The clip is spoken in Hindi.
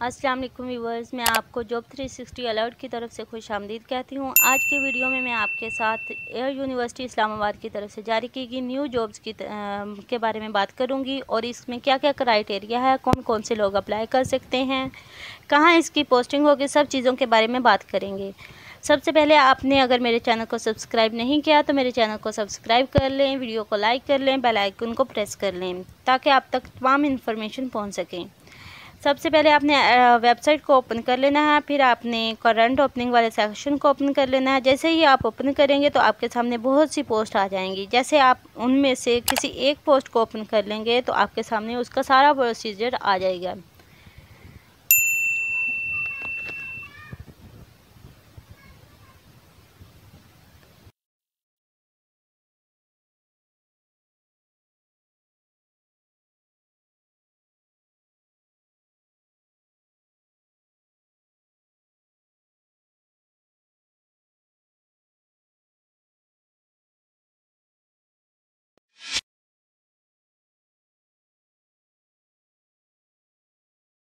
अस्सलाम वालेकुम व्यूअर्स, मैं आपको जॉब 360 अलर्ट की तरफ से खुशामदीद कहती हूँ। आज की वीडियो में मैं आपके साथ एयर यूनिवर्सिटी इस्लामाबाद की तरफ से जारी की गई न्यू जॉब्स के बारे में बात करूँगी और इसमें क्या क्या क्राइटेरिया है, कौन कौन से लोग अप्लाई कर सकते हैं, कहाँ इसकी पोस्टिंग होगी, सब चीज़ों के बारे में बात करेंगे। सबसे पहले आपने अगर मेरे चैनल को सब्सक्राइब नहीं किया तो मेरे चैनल को सब्सक्राइब कर लें, वीडियो को लाइक कर लें, बेल आइकन को प्रेस कर लें ताकि आप तक तमाम इन्फॉर्मेशन पहुँच सकें। सबसे पहले आपने वेबसाइट को ओपन कर लेना है, फिर आपने करंट ओपनिंग वाले सेक्शन को ओपन कर लेना है। जैसे ही आप ओपन करेंगे तो आपके सामने बहुत सी पोस्ट आ जाएंगी। जैसे आप उनमें से किसी एक पोस्ट को ओपन कर लेंगे तो आपके सामने उसका सारा प्रोसीजर आ जाएगा।